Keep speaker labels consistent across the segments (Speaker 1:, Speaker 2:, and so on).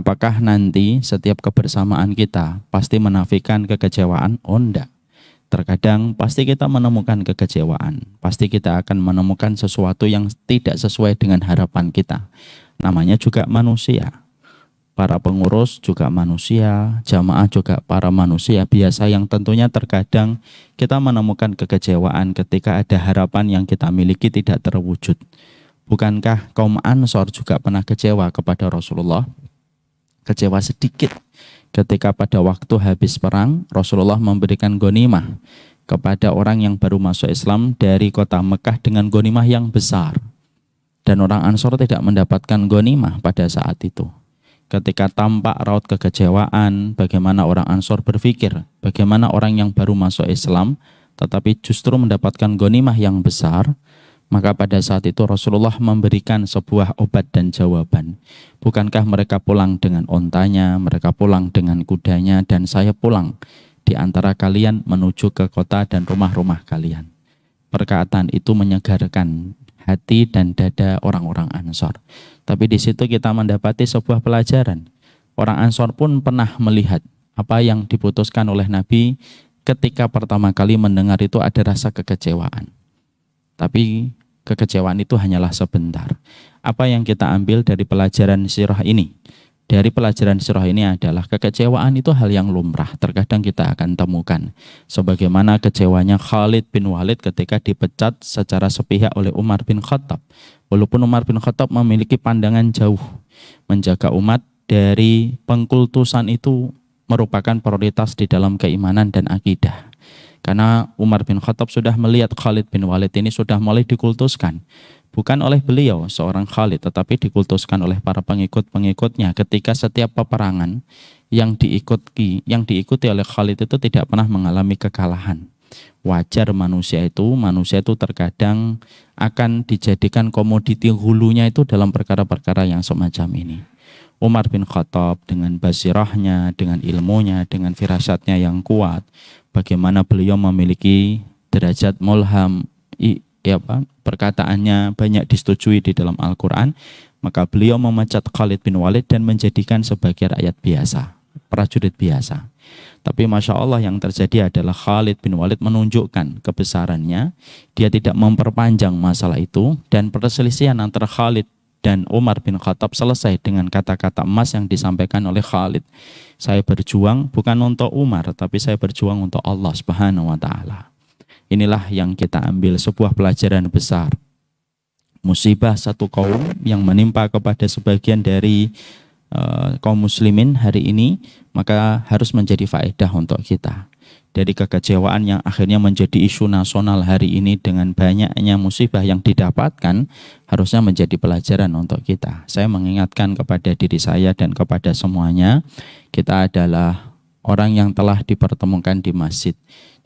Speaker 1: Apakah nanti setiap kebersamaan kita pasti menafikan kekecewaan? Oh enggak. Terkadang pasti kita menemukan kekecewaan. Pasti kita akan menemukan sesuatu yang tidak sesuai dengan harapan kita. Namanya juga manusia. Para pengurus juga manusia, jamaah juga para manusia biasa yang tentunya terkadang kita menemukan kekecewaan ketika ada harapan yang kita miliki tidak terwujud. Bukankah kaum Ansor juga pernah kecewa kepada Rasulullah? Kecewa sedikit ketika pada waktu habis perang Rasulullah memberikan ghanimah kepada orang yang baru masuk Islam dari kota Mekah dengan ghanimah yang besar, dan orang Ansor tidak mendapatkan ghanimah pada saat itu. Ketika tampak raut kekecewaan, bagaimana orang Ansor berpikir, bagaimana orang yang baru masuk Islam tetapi justru mendapatkan ghanimah yang besar. Maka pada saat itu Rasulullah memberikan sebuah obat dan jawaban. Bukankah mereka pulang dengan ontanya, mereka pulang dengan kudanya, dan saya pulang di antara kalian menuju ke kota dan rumah-rumah kalian. Perkataan itu menyegarkan hati dan dada orang-orang Ansor. Tapi di situ kita mendapati sebuah pelajaran. Orang Ansor pun pernah melihat apa yang diputuskan oleh Nabi ketika pertama kali mendengar itu ada rasa kekecewaan. Tapi kekecewaan itu hanyalah sebentar. Apa yang kita ambil dari pelajaran sirah ini? Dari pelajaran sirah ini adalah kekecewaan itu hal yang lumrah. Terkadang kita akan temukan. Sebagaimana kecewanya Khalid bin Walid ketika dipecat secara sepihak oleh Umar bin Khattab. Walaupun Umar bin Khattab memiliki pandangan jauh. Menjaga umat dari pengkultusan itu merupakan prioritas di dalam keimanan dan akidah. Karena Umar bin Khattab sudah melihat Khalid bin Walid ini sudah mulai dikultuskan. Bukan oleh beliau seorang Khalid, tetapi dikultuskan oleh para pengikut-pengikutnya ketika setiap peperangan yang diikuti oleh Khalid itu tidak pernah mengalami kekalahan. Wajar manusia itu terkadang akan dijadikan komoditi hulunya itu dalam perkara-perkara yang semacam ini. Umar bin Khattab dengan basirahnya, dengan ilmunya, dengan firasatnya yang kuat, bagaimana beliau memiliki derajat mulham, perkataannya banyak disetujui di dalam Al-Quran, maka beliau memecat Khalid bin Walid dan menjadikan sebagai rakyat biasa, prajurit biasa. Tapi Masya Allah yang terjadi adalah Khalid bin Walid menunjukkan kebesarannya, dia tidak memperpanjang masalah itu, dan perselisihan antara Khalid dan Umar bin Khattab selesai dengan kata-kata emas yang disampaikan oleh Khalid. Saya berjuang bukan untuk Umar, tapi saya berjuang untuk Allah Subhanahu wa Ta'ala. Inilah yang kita ambil sebuah pelajaran besar. Musibah satu kaum yang menimpa kepada sebagian dari kaum muslimin hari ini, maka harus menjadi faedah untuk kita. Dari kekecewaan yang akhirnya menjadi isu nasional hari ini dengan banyaknya musibah yang didapatkan, harusnya menjadi pelajaran untuk kita. Saya mengingatkan kepada diri saya dan kepada semuanya, kita adalah orang yang telah dipertemukan di masjid.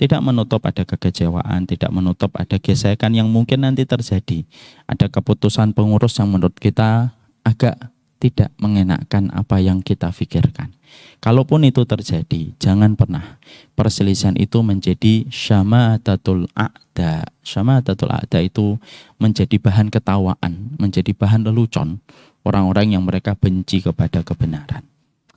Speaker 1: Tidak menutup ada kekecewaan, tidak menutup ada gesekan yang mungkin nanti terjadi. Ada keputusan pengurus yang menurut kita agak tidak mengenakkan apa yang kita pikirkan. Kalaupun itu terjadi, jangan pernah perselisihan itu menjadi syamatatul a'da. Syamatatul a'da itu menjadi bahan ketawaan, menjadi bahan lelucon orang-orang yang mereka benci kepada kebenaran.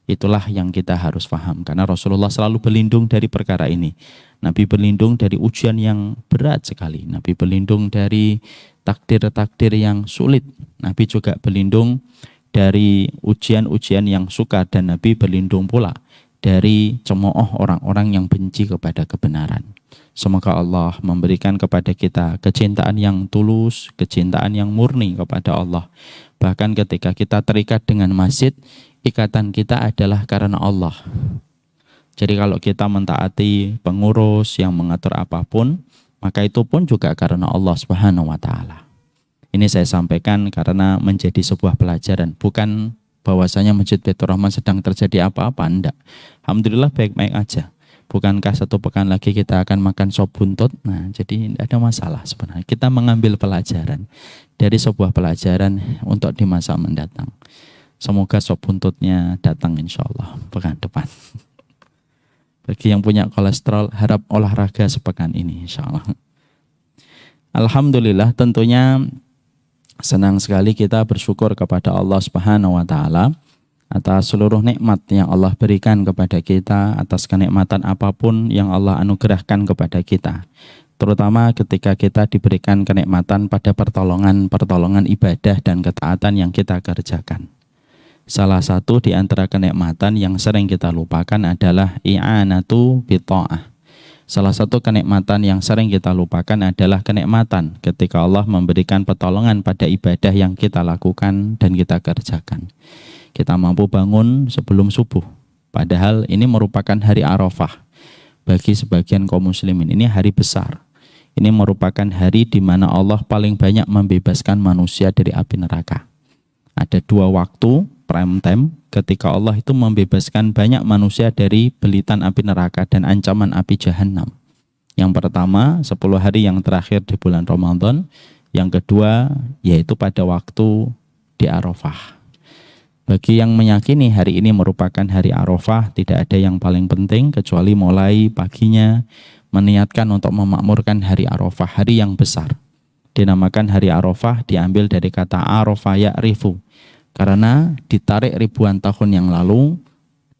Speaker 1: Itulah yang kita harus paham, karena Rasulullah selalu berlindung dari perkara ini. Nabi berlindung dari ujian yang berat sekali. Nabi berlindung dari takdir-takdir yang sulit. Nabi juga berlindung dari ujian-ujian yang sukar, dan Nabi berlindung pula dari cemooh orang-orang yang benci kepada kebenaran. Semoga Allah memberikan kepada kita kecintaan yang tulus, kecintaan yang murni kepada Allah. Bahkan ketika kita terikat dengan masjid, ikatan kita adalah karena Allah. Jadi kalau kita mentaati pengurus yang mengatur apapun, maka itu pun juga karena Allah Subhanahu wa Ta'ala. Ini saya sampaikan karena menjadi sebuah pelajaran, bukan bahwasanya Masjid Baitur Rahman sedang terjadi apa-apa, enggak. Alhamdulillah baik-baik aja. Bukankah satu pekan lagi kita akan makan sop buntut? Nah, jadi tidak ada masalah sebenarnya. Kita mengambil pelajaran dari sebuah pelajaran untuk di masa mendatang. Semoga sop buntutnya datang insya Allah pekan depan. Bagi yang punya kolesterol, harap olahraga sepekan ini insya Allah. Alhamdulillah, tentunya senang sekali kita bersyukur kepada Allah Subhanahu wa Ta'ala atas seluruh nikmat yang Allah berikan kepada kita, atas kenikmatan apapun yang Allah anugerahkan kepada kita. Terutama ketika kita diberikan kenikmatan pada pertolongan ibadah dan ketaatan yang kita kerjakan. Salah satu di antara kenikmatan yang sering kita lupakan adalah i'anatu bita'ah. Salah satu kenikmatan yang sering kita lupakan adalah kenikmatan ketika Allah memberikan pertolongan pada ibadah yang kita lakukan dan kita kerjakan. Kita mampu bangun sebelum subuh, padahal ini merupakan hari Arafah. Bagi sebagian kaum muslimin ini hari besar. Ini merupakan hari di mana Allah paling banyak membebaskan manusia dari api neraka. Ada 2 waktu prime time ketika Allah itu membebaskan banyak manusia dari belitan api neraka dan ancaman api jahanam. Yang pertama 10 hari yang terakhir di bulan Ramadan. Yang kedua yaitu pada waktu di Arafah. Bagi yang meyakini hari ini merupakan hari Arafah, tidak ada yang paling penting kecuali mulai paginya meniatkan untuk memakmurkan hari Arafah, hari yang besar. Dinamakan hari Arafah diambil dari kata Arafa ya'rifu. Karena ditarik ribuan tahun yang lalu,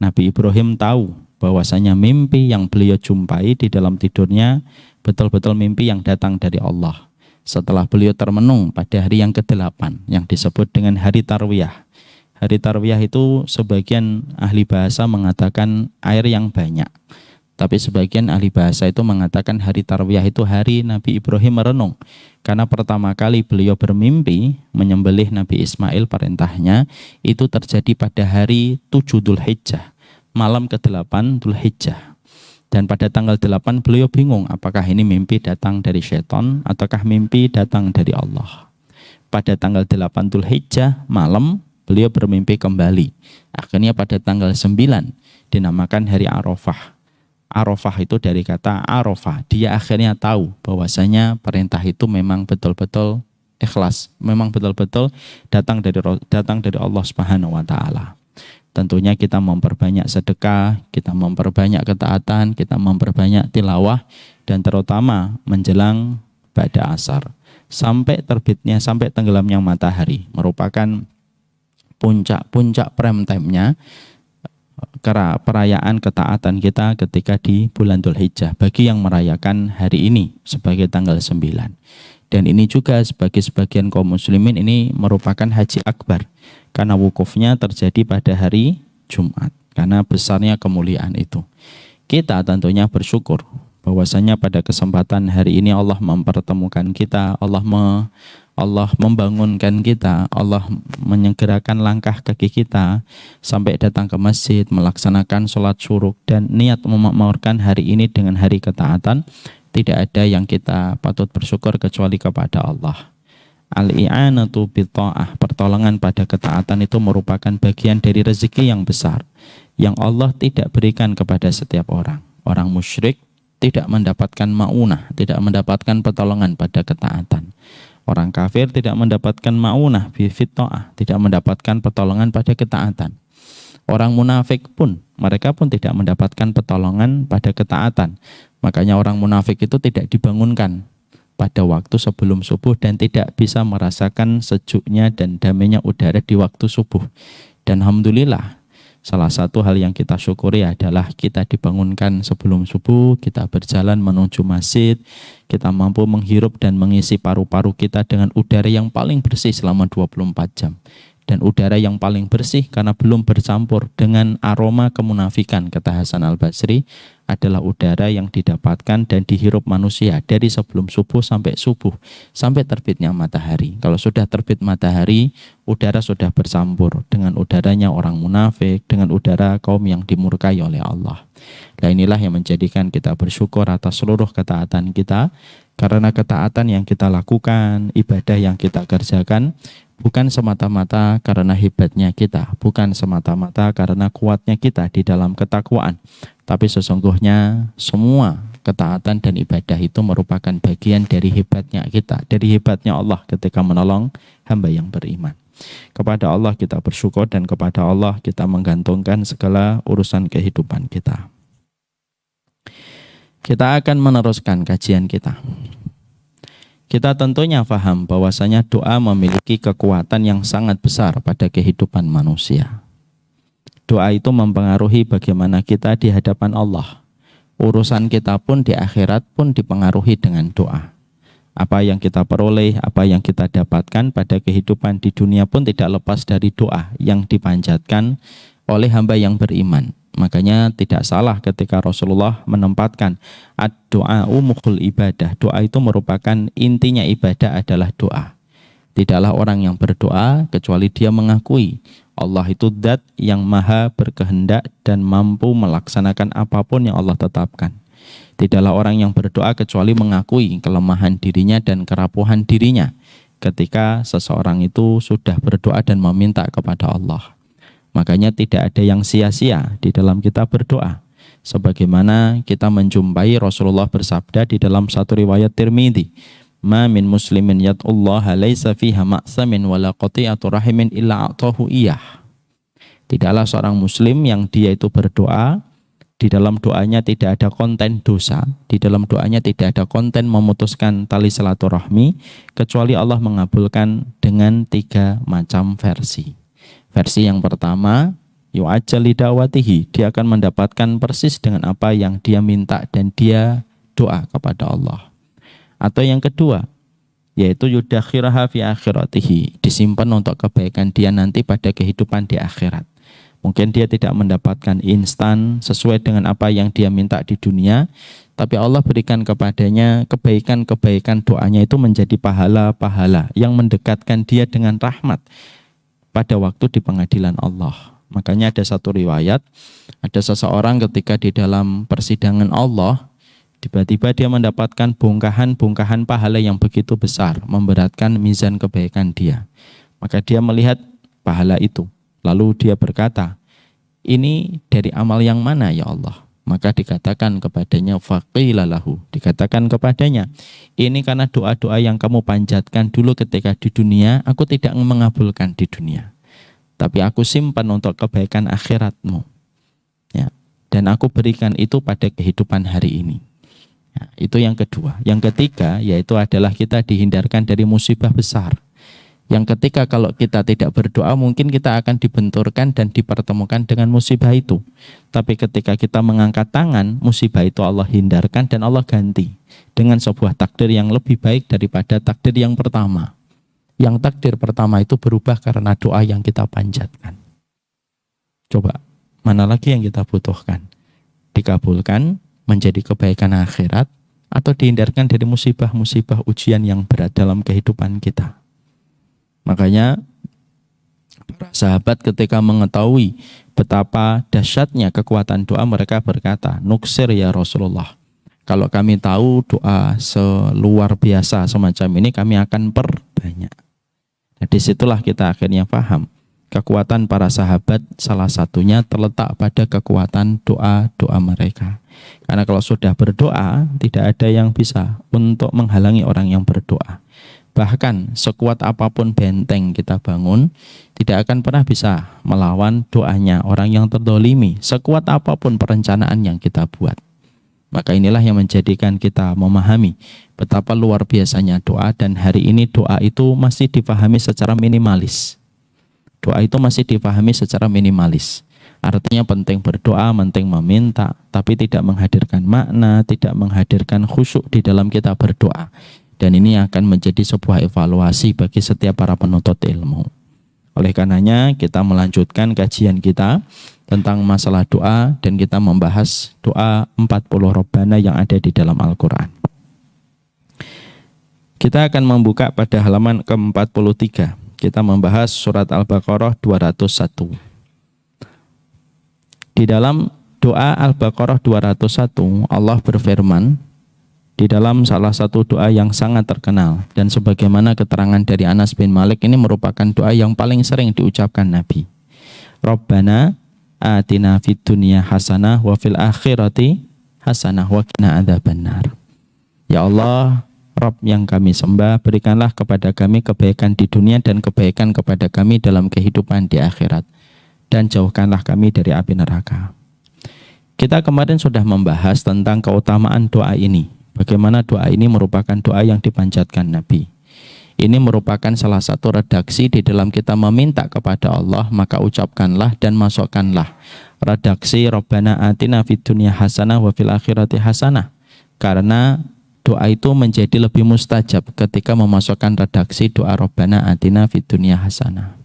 Speaker 1: Nabi Ibrahim tahu bahwasanya mimpi yang beliau jumpai di dalam tidurnya betul-betul mimpi yang datang dari Allah. Setelah beliau termenung pada hari yang ke-8 yang disebut dengan hari Tarwiyah. Hari Tarwiyah itu sebagian ahli bahasa mengatakan air yang banyak. Tapi sebagian ahli bahasa itu mengatakan hari Tarwiyah itu hari Nabi Ibrahim merenung. Karena pertama kali beliau bermimpi menyembelih Nabi Ismail, perintahnya itu terjadi pada hari 7 Dzulhijjah, malam ke-8 Dzulhijjah. Dan pada tanggal 8 beliau bingung apakah ini mimpi datang dari syaitan ataukah mimpi datang dari Allah. Pada tanggal 8 Dzulhijjah malam beliau bermimpi kembali. Akhirnya pada tanggal 9 dinamakan hari Arafah. Arafah itu dari kata Arafah. Dia akhirnya tahu bahwasanya perintah itu memang betul-betul ikhlas, memang betul-betul datang dari Allah Subhanahu wa taala. Tentunya kita memperbanyak sedekah, kita memperbanyak ketaatan, kita memperbanyak tilawah, dan terutama menjelang ba'da asar sampai terbitnya, sampai tenggelamnya matahari merupakan puncak prime time-nya perayaan ketaatan kita ketika di bulan Dzulhijjah bagi yang merayakan hari ini sebagai tanggal 9. Dan ini juga sebagai sebagian kaum muslimin ini merupakan haji akbar karena wukufnya terjadi pada hari Jumat karena besarnya kemuliaan itu. Kita tentunya bersyukur bahwasanya pada kesempatan hari ini Allah mempertemukan kita, Allah membangunkan kita, Allah menyegerakan langkah kaki kita sampai datang ke masjid, melaksanakan sholat syuruk dan niat memakmurkan hari ini dengan hari ketaatan. Tidak ada yang kita patut bersyukur kecuali kepada Allah. Al-i'anatu bitta'ah, pertolongan pada ketaatan itu merupakan bagian dari rezeki yang besar yang Allah tidak berikan kepada setiap orang. Orang musyrik tidak mendapatkan ma'unah, tidak mendapatkan pertolongan pada ketaatan. Orang kafir tidak mendapatkan ma'unah bifitta'ah, tidak mendapatkan pertolongan pada ketaatan. Orang munafik pun, mereka pun tidak mendapatkan pertolongan pada ketaatan. Makanya orang munafik itu tidak dibangunkan pada waktu sebelum subuh dan tidak bisa merasakan sejuknya dan damainya udara di waktu subuh. Dan alhamdulillah, salah satu hal yang kita syukuri adalah kita dibangunkan sebelum subuh, kita berjalan menuju masjid, kita mampu menghirup dan mengisi paru-paru kita dengan udara yang paling bersih selama 24 jam. Dan udara yang paling bersih karena belum bercampur dengan aroma kemunafikan, kata Hasan Al-Basri, adalah udara yang didapatkan dan dihirup manusia dari sebelum subuh sampai terbitnya matahari. Kalau sudah terbit matahari, udara sudah bercampur dengan udaranya orang munafik, dengan udara kaum yang dimurkai oleh Allah. Nah, inilah yang menjadikan kita bersyukur atas seluruh ketaatan kita, karena ketaatan yang kita lakukan, ibadah yang kita kerjakan, bukan semata-mata karena hebatnya kita, bukan semata-mata karena kuatnya kita di dalam ketakwaan, tapi sesungguhnya semua ketaatan dan ibadah itu merupakan bagian dari hebatnya kita, dari hebatnya Allah ketika menolong hamba yang beriman. Kepada Allah kita bersyukur dan kepada Allah kita menggantungkan segala urusan kehidupan kita. Kita akan meneruskan kajian kita. Kita tentunya paham bahwasanya doa memiliki kekuatan yang sangat besar pada kehidupan manusia. Doa itu mempengaruhi bagaimana kita di hadapan Allah. Urusan kita pun di akhirat pun dipengaruhi dengan doa. Apa yang kita peroleh, apa yang kita dapatkan pada kehidupan di dunia pun tidak lepas dari doa yang dipanjatkan oleh hamba yang beriman. Makanya tidak salah ketika Rasulullah menempatkan ad-du'a'u mukhul ibadah. Doa itu merupakan intinya ibadah adalah doa. Tidaklah orang yang berdoa kecuali dia mengakui Allah itu zat yang maha berkehendak dan mampu melaksanakan apapun yang Allah tetapkan. Tidaklah orang yang berdoa kecuali mengakui kelemahan dirinya dan kerapuhan dirinya ketika seseorang itu sudah berdoa dan meminta kepada Allah. Makanya tidak ada yang sia-sia di dalam kita berdoa. Sebagaimana kita menjumpai Rasulullah bersabda di dalam satu riwayat Tirmidzi, "Ma min muslimin yad'ullaha laisa fiha ma'samin wala qati'atu rahimin illa a'tahu iyah." Tidaklah seorang muslim yang dia itu berdoa, di dalam doanya tidak ada konten dosa, di dalam doanya tidak ada konten memutuskan tali silaturahmi, kecuali Allah mengabulkan dengan 3 macam versi. Versi yang pertama, yu'ajjal lidawatihi, dia akan mendapatkan persis dengan apa yang dia minta dan dia doa kepada Allah. Atau yang kedua, yaitu yudakhiraha fi akhiratihi, disimpan untuk kebaikan dia nanti pada kehidupan di akhirat. Mungkin dia tidak mendapatkan instan sesuai dengan apa yang dia minta di dunia, tapi Allah berikan kepadanya kebaikan-kebaikan doanya itu menjadi pahala-pahala yang mendekatkan dia dengan rahmat pada waktu di pengadilan Allah. Makanya ada satu riwayat, ada seseorang ketika di dalam persidangan Allah, tiba-tiba dia mendapatkan bongkahan-bongkahan pahala yang begitu besar, memberatkan mizan kebaikan dia. Maka dia melihat pahala itu, lalu dia berkata, "Ini dari amal yang mana ya Allah?" Maka dikatakan kepadanya, faqila lahu, dikatakan kepadanya, "Ini karena doa-doa yang kamu panjatkan dulu ketika di dunia, aku tidak mengabulkan di dunia, tapi aku simpan untuk kebaikan akhiratmu, ya, dan aku berikan itu pada kehidupan hari ini." Ya, itu yang kedua. Yang ketiga yaitu adalah kita dihindarkan dari musibah besar. Yang ketika kalau kita tidak berdoa mungkin kita akan dibenturkan dan dipertemukan dengan musibah itu. Tapi ketika kita mengangkat tangan, musibah itu Allah hindarkan dan Allah ganti dengan sebuah takdir yang lebih baik daripada takdir yang pertama. Yang takdir pertama itu berubah karena doa yang kita panjatkan. Coba, mana lagi yang kita butuhkan? Dikabulkan menjadi kebaikan akhirat atau dihindarkan dari musibah-musibah ujian yang berat dalam kehidupan kita. Makanya para sahabat ketika mengetahui betapa dahsyatnya kekuatan doa, mereka berkata, "Nuksir ya Rasulullah, kalau kami tahu doa seluar biasa semacam ini, kami akan perbanyak." Nah, disitulah kita akhirnya paham kekuatan para sahabat, salah satunya terletak pada kekuatan doa-doa mereka. Karena kalau sudah berdoa, tidak ada yang bisa untuk menghalangi orang yang berdoa. Bahkan sekuat apapun benteng kita bangun, tidak akan pernah bisa melawan doanya orang yang terdolimi, sekuat apapun perencanaan yang kita buat. Maka inilah yang menjadikan kita memahami betapa luar biasanya doa, dan hari ini doa itu masih dipahami secara minimalis. Doa itu masih dipahami secara minimalis. Artinya penting berdoa, penting meminta, tapi tidak menghadirkan makna, tidak menghadirkan khusyuk di dalam kita berdoa. Dan ini akan menjadi sebuah evaluasi bagi setiap para penuntut ilmu. Oleh karenanya kita melanjutkan kajian kita tentang masalah doa, dan kita membahas doa 40 Rabbana yang ada di dalam Al-Quran. Kita akan membuka pada halaman ke-43. Kita membahas surat Al-Baqarah 201. Di dalam doa Al-Baqarah 201, Allah berfirman di dalam salah satu doa yang sangat terkenal, dan sebagaimana keterangan dari Anas bin Malik, ini merupakan doa yang paling sering diucapkan Nabi. Rabbana atina fid dunya hasanah wa fil akhirati hasanah wa qina adzabannar. Ya Allah, Rabb yang kami sembah, berikanlah kepada kami kebaikan di dunia dan kebaikan kepada kami dalam kehidupan di akhirat, dan jauhkanlah kami dari api neraka. Kita kemarin sudah membahas tentang keutamaan doa ini. Bagaimana doa ini merupakan doa yang dipanjatkan Nabi. Ini merupakan salah satu redaksi di dalam kita meminta kepada Allah, maka ucapkanlah dan masukkanlah redaksi Rabbana atina fid dunya hasanah wa fil akhirati hasanah. Karena doa itu menjadi lebih mustajab ketika memasukkan redaksi doa Rabbana atina fid dunya hasanah.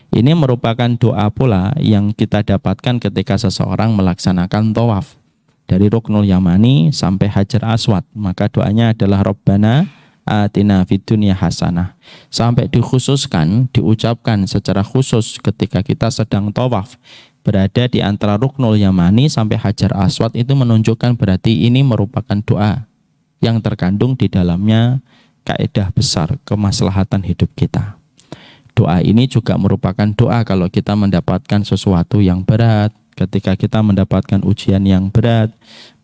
Speaker 1: Ini merupakan doa pula yang kita dapatkan ketika seseorang melaksanakan tawaf dari Ruknul Yamani sampai Hajar Aswad. Maka doanya adalah Rabbana atina fid dunya hasanah. Sampai dikhususkan, diucapkan secara khusus ketika kita sedang tawaf berada di antara Ruknul Yamani sampai Hajar Aswad, itu menunjukkan berarti ini merupakan doa yang terkandung di dalamnya kaidah besar kemaslahatan hidup kita. Doa ini juga merupakan doa kalau kita mendapatkan sesuatu yang berat, ketika kita mendapatkan ujian yang berat,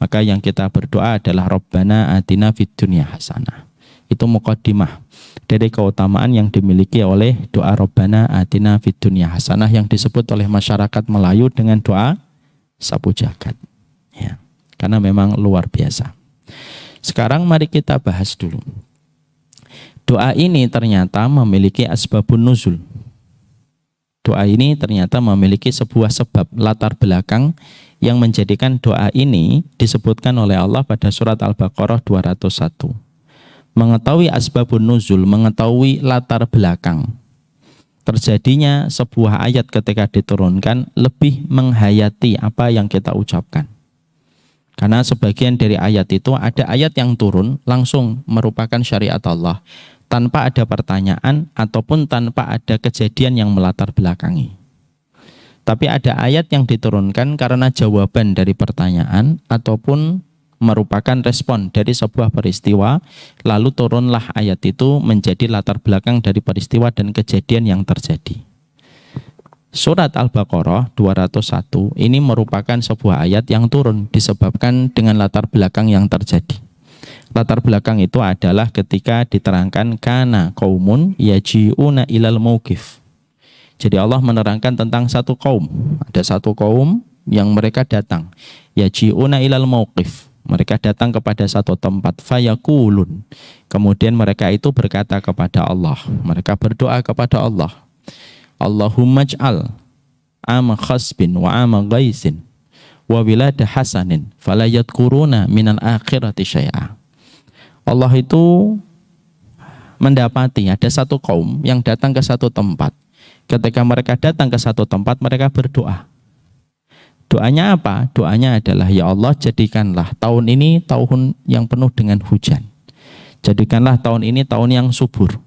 Speaker 1: maka yang kita berdoa adalah Rabbana atina fid dunya hasanah. Itu muqaddimah dari keutamaan yang dimiliki oleh doa Rabbana atina fid dunya hasanah yang disebut oleh masyarakat Melayu dengan doa sapu jagat. Ya, karena memang luar biasa. Sekarang mari kita bahas dulu. Doa ini ternyata memiliki asbabun nuzul. Doa ini ternyata memiliki sebuah sebab latar belakang yang menjadikan doa ini disebutkan oleh Allah pada surat Al-Baqarah 201. Mengetahui asbabun nuzul, mengetahui latar belakang terjadinya sebuah ayat ketika diturunkan lebih menghayati apa yang kita ucapkan. Karena sebagian dari ayat itu ada ayat yang turun langsung merupakan syariat Allah tanpa ada pertanyaan ataupun tanpa ada kejadian yang melatar belakangi. Tapi ada ayat yang diturunkan karena jawaban dari pertanyaan ataupun merupakan respon dari sebuah peristiwa, lalu turunlah ayat itu menjadi latar belakang dari peristiwa dan kejadian yang terjadi. Surat Al-Baqarah 201 ini merupakan sebuah ayat yang turun disebabkan dengan latar belakang yang terjadi. Latar belakang itu adalah ketika diterangkan kana qaumun yaji'una ilal mauqif. Jadi Allah menerangkan tentang satu kaum. Ada satu kaum yang mereka datang yaji'una ilal mauqif. Mereka datang kepada satu tempat fayaqulun. Kemudian mereka itu berkata kepada Allah. Mereka berdoa kepada Allah. Allahumma ij'al ama khasbin wa ama ghaisin wa wilada hasanin fala yadhkuruna minal akhirati syai'a. Allah itu mendapati ada satu kaum yang datang ke satu tempat. Ketika mereka datang ke satu tempat, mereka berdoa. Doanya apa? Doanya adalah, ya Allah, jadikanlah tahun ini tahun yang penuh dengan hujan. Jadikanlah tahun ini tahun yang subur.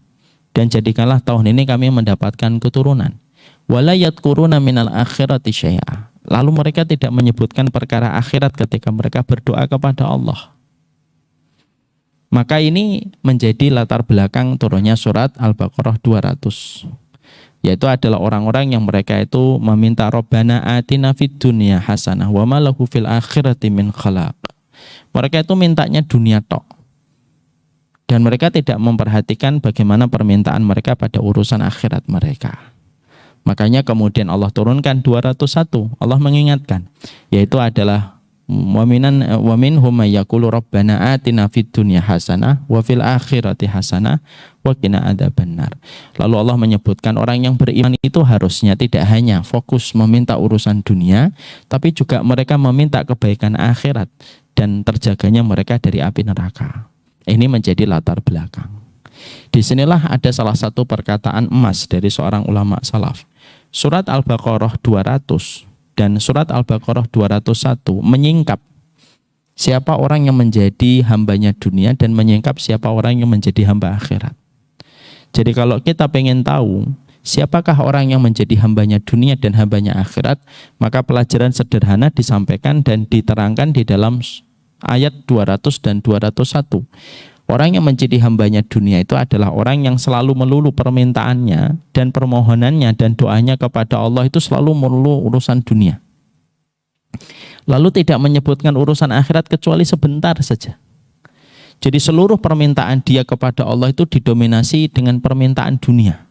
Speaker 1: Dan jadikanlah tahun ini kami mendapatkan keturunan. Wala yadhkuruna minal akhirati syai'a. Lalu mereka tidak menyebutkan perkara akhirat ketika mereka berdoa kepada Allah. Maka ini menjadi latar belakang turunnya surat Al-Baqarah 200. Yaitu adalah orang-orang yang mereka itu meminta Rabbana atina fid dunya hasanah wa ma lahu fil akhirati min khalaq. Mereka itu mintanya dunia tok. Dan mereka tidak memperhatikan bagaimana permintaan mereka pada urusan akhirat mereka. Makanya kemudian Allah turunkan 201. Allah mengingatkan, yaitu adalah wa minhum may yaqulu rabbana atina fid dunya hasanah wa fil akhirati hasanah wa qina adzabannar. Lalu Allah menyebutkan orang yang beriman itu harusnya tidak hanya fokus meminta urusan dunia, tapi juga mereka meminta kebaikan akhirat dan terjaganya mereka dari api neraka. Ini menjadi latar belakang. Disinilah ada salah satu perkataan emas dari seorang ulama salaf. Surat Al-Baqarah 200 dan surat Al-Baqarah 201 menyingkap siapa orang yang menjadi hambanya dunia dan menyingkap siapa orang yang menjadi hamba akhirat. Jadi kalau kita pengen tahu siapakah orang yang menjadi hambanya dunia dan hambanya akhirat, maka pelajaran sederhana disampaikan dan diterangkan di dalam ayat 200 dan 201. Orang yang menjadi hambanya dunia itu adalah orang yang selalu melulu permintaannya dan permohonannya dan doanya kepada Allah itu selalu melulu urusan dunia. Lalu tidak menyebutkan urusan akhirat kecuali sebentar saja. Jadi seluruh permintaan dia kepada Allah itu didominasi dengan permintaan dunia.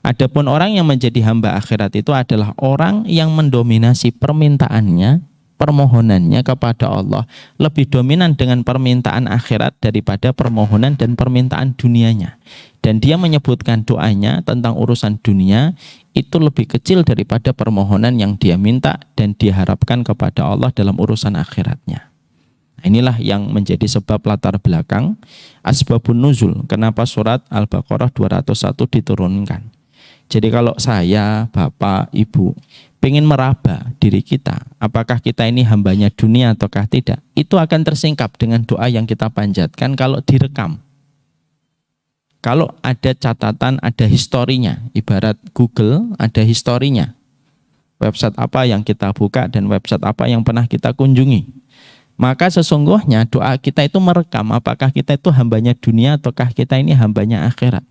Speaker 1: Adapun orang yang menjadi hamba akhirat itu adalah orang yang mendominasi permintaannya permohonannya kepada Allah lebih dominan dengan permintaan akhirat daripada permohonan dan permintaan dunianya. Dan dia menyebutkan doanya tentang urusan dunia itu lebih kecil daripada permohonan yang dia minta dan diharapkan kepada Allah dalam urusan akhiratnya. Inilah yang menjadi sebab latar belakang asbabun nuzul, kenapa surat Al-Baqarah 201 diturunkan. Jadi kalau saya, Bapak, Ibu pengen meraba diri kita, apakah kita ini hambanya dunia ataukah tidak, itu akan tersingkap dengan doa yang kita panjatkan kalau direkam. Kalau ada catatan, ada historinya, ibarat Google ada historinya. Website apa yang kita buka dan website apa yang pernah kita kunjungi. Maka sesungguhnya doa kita itu merekam apakah kita itu hambanya dunia ataukah kita ini hambanya akhirat.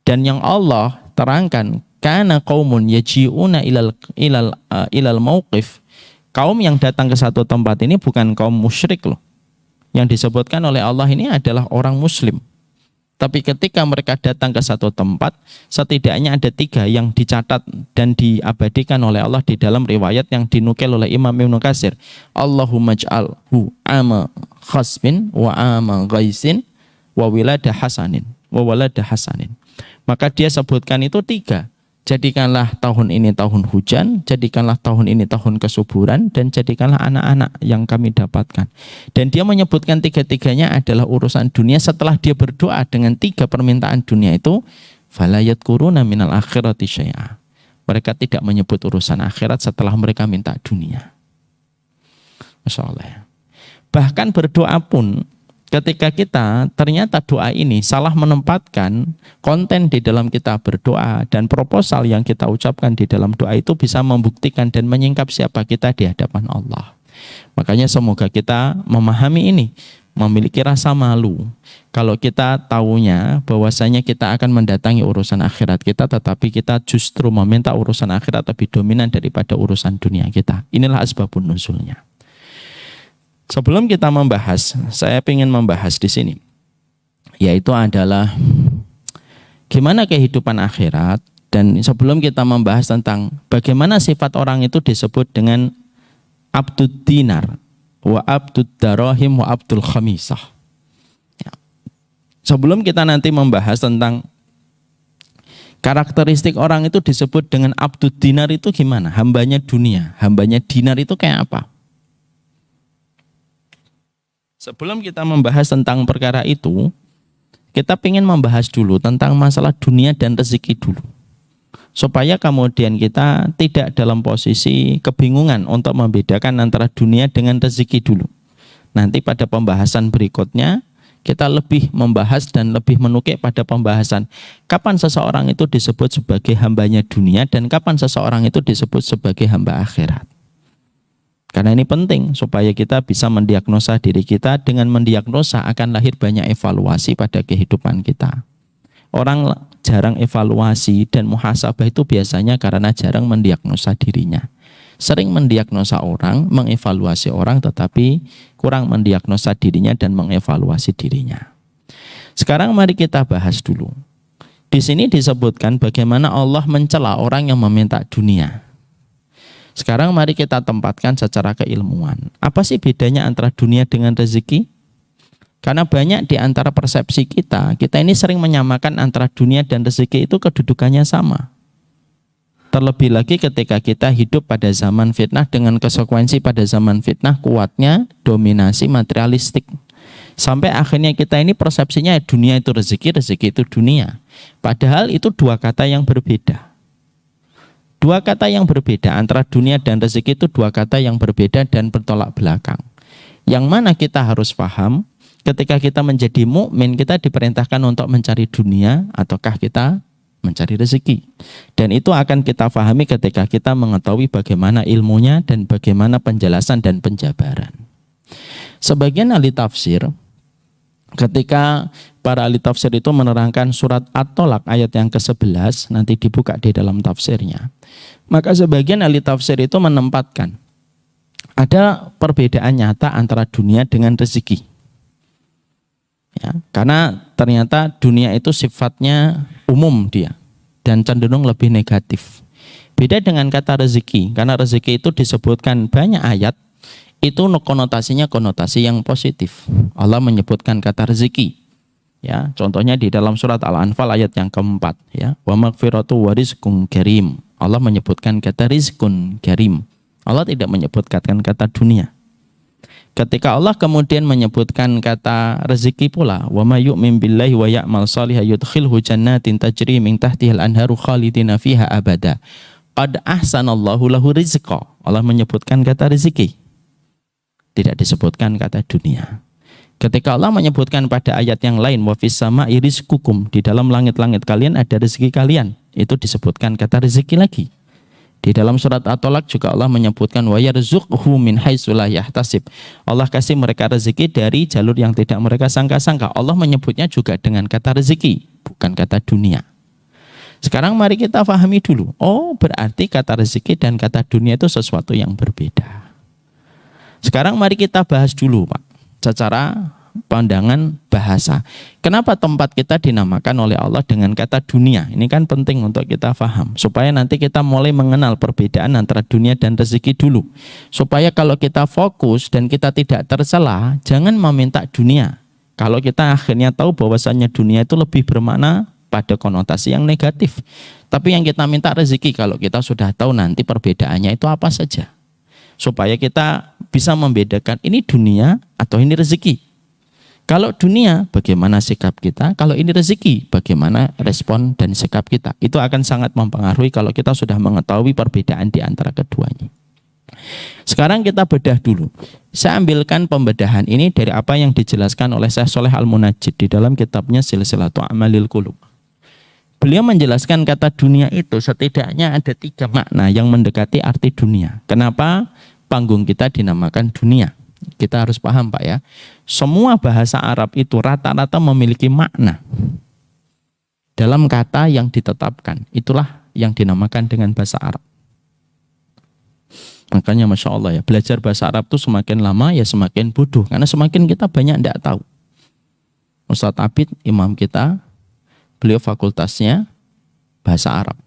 Speaker 1: Dan yang Allah terangkan, kana qaumun yaji'una ilal mauqif. Kaum yang datang ke satu tempat ini bukan kaum musyrik loh. Yang disebutkan oleh Allah ini adalah orang muslim. Tapi ketika mereka datang ke satu tempat, setidaknya ada 3 yang dicatat dan diabadikan oleh Allah di dalam riwayat yang dinukil oleh Imam Ibnu Katsir. Allahumma ij'alhu ama khasbin wa ama ghaisin wa wilada hasanin. Maka dia sebutkan itu 3. Jadikanlah tahun ini tahun hujan, jadikanlah tahun ini tahun kesuburan, dan jadikanlah anak-anak yang kami dapatkan. Dan dia menyebutkan 3-tiganya adalah urusan dunia. Setelah dia berdoa dengan 3 permintaan dunia itu, fala yadhkuruna minal akhirati syai'a. Mereka tidak menyebut urusan akhirat setelah mereka minta dunia. Masya Allah. Bahkan berdoa pun, ketika kita ternyata doa ini salah menempatkan konten di dalam kita berdoa dan proposal yang kita ucapkan di dalam doa itu bisa membuktikan dan menyingkap siapa kita di hadapan Allah. Makanya semoga kita memahami ini, memiliki rasa malu kalau kita tahunya bahwasanya kita akan mendatangi urusan akhirat kita, tetapi kita justru meminta urusan akhirat lebih dominan daripada urusan dunia kita. Inilah asbabun nuzulnya. Sebelum kita membahas, saya ingin membahas di sini, yaitu adalah gimana kehidupan akhirat. Dan sebelum kita membahas tentang bagaimana sifat orang itu disebut dengan abdud dinar, wa abdud darahim, wa abdul khamisah. Ya. Sebelum kita nanti membahas tentang karakteristik orang itu disebut dengan abdud dinar itu gimana, hambanya dunia, hambanya dinar itu kayak apa. Sebelum kita membahas tentang perkara itu, kita ingin membahas dulu tentang masalah dunia dan rezeki dulu. Supaya kemudian kita tidak dalam posisi kebingungan untuk membedakan antara dunia dengan rezeki dulu. Nanti pada pembahasan berikutnya, kita lebih membahas dan lebih menukik pada pembahasan kapan seseorang itu disebut sebagai hambanya dunia dan kapan seseorang itu disebut sebagai hamba akhirat. Karena ini penting supaya kita bisa mendiagnosa diri kita. Dengan mendiagnosa akan lahir banyak evaluasi pada kehidupan kita. Orang jarang evaluasi dan muhasabah itu biasanya karena jarang mendiagnosa dirinya. Sering mendiagnosa orang, mengevaluasi orang, tetapi kurang mendiagnosa dirinya dan mengevaluasi dirinya. Sekarang mari kita bahas dulu. Di sini disebutkan bagaimana Allah mencela orang yang meminta dunia. Sekarang mari kita tempatkan secara keilmuan. Apa sih bedanya antara dunia dengan rezeki? Karena banyak di antara persepsi kita ini sering menyamakan antara dunia dan rezeki itu kedudukannya sama. Terlebih lagi ketika kita hidup pada zaman fitnah, dengan konsekuensi pada zaman fitnah kuatnya dominasi materialistik. Sampai akhirnya kita ini persepsinya dunia itu rezeki, rezeki itu dunia. Padahal itu 2 kata yang berbeda. 2 kata yang berbeda antara dunia dan rezeki itu 2 kata yang berbeda dan bertolak belakang. Yang mana kita harus paham ketika kita menjadi mukmin, kita diperintahkan untuk mencari dunia ataukah kita mencari rezeki. Dan itu akan kita pahami ketika kita mengetahui bagaimana ilmunya dan bagaimana penjelasan dan penjabaran. Sebagian ahli tafsir, ketika para ahli tafsir itu menerangkan surat At-Tolak ayat yang ke-11, nanti dibuka di dalam tafsirnya. Maka sebagian ahli tafsir itu menempatkan ada perbedaan nyata antara dunia dengan rezeki. Ya, karena ternyata dunia itu sifatnya umum dia dan cenderung lebih negatif. Beda dengan kata rezeki, karena rezeki itu disebutkan banyak ayat, itu konotasinya konotasi yang positif. Allah menyebutkan kata rezeki. Ya, contohnya di dalam surat Al-Anfal ayat yang keempat, ya. Wa maghfiratu wa rizqun karim. Allah menyebutkan kata rizqun karim. Allah tidak menyebutkan kata dunia. Ketika Allah kemudian menyebutkan kata rezeki pula, wa may yu'min billahi wa ya'mal shalihan yudkhilhu jannatin tajri min tahtihal anharu khalidina fiha abada. Qad ahsanallahu lahu rizqa. Allah menyebutkan kata rezeki. Tidak disebutkan kata dunia. Ketika Allah menyebutkan pada ayat yang lain, wa fis sama'i rizqukum, di dalam langit-langit kalian ada rezeki kalian, itu disebutkan kata rezeki lagi. Di dalam surat At-Tolak juga Allah menyebutkan wa yarzuqhu min haitsu la yahtasib. Allah kasih mereka rezeki dari jalur yang tidak mereka sangka-sangka. Allah menyebutnya juga dengan kata rezeki, bukan kata dunia. Sekarang mari kita pahami dulu. Oh, berarti kata rezeki dan kata dunia itu sesuatu yang berbeda. Sekarang mari kita bahas dulu, Pak, secara pandangan bahasa. Kenapa tempat kita dinamakan oleh Allah dengan kata dunia? Ini kan penting untuk kita paham, supaya nanti kita mulai mengenal perbedaan antara dunia dan rezeki dulu. Supaya kalau kita fokus dan kita tidak tercela, jangan meminta dunia. Kalau kita akhirnya tahu bahwasannya dunia itu lebih bermakna pada konotasi yang negatif. Tapi yang kita minta rezeki, kalau kita sudah tahu nanti perbedaannya itu apa saja. Supaya kita bisa membedakan ini dunia atau ini rezeki. Kalau dunia, bagaimana sikap kita? Kalau ini rezeki, bagaimana respon dan sikap kita? Itu akan sangat mempengaruhi kalau kita sudah mengetahui perbedaan di antara keduanya. Sekarang kita bedah dulu. Saya ambilkan pembedahan ini dari apa yang dijelaskan oleh Syekh Shalih Al-Munajjid di dalam kitabnya Silsilatu A'malil Qulub. Beliau menjelaskan kata dunia itu setidaknya ada 3 makna yang mendekati arti dunia. Kenapa panggung kita dinamakan dunia? Kita harus paham, Pak, ya. Semua bahasa Arab itu rata-rata memiliki makna dalam kata yang ditetapkan. Itulah yang dinamakan dengan bahasa Arab. Makanya Masya Allah ya, belajar bahasa Arab itu semakin lama ya semakin bodoh. Karena semakin kita banyak tidak tahu. Ustadz Abid, imam kita, beliau fakultasnya bahasa Arab.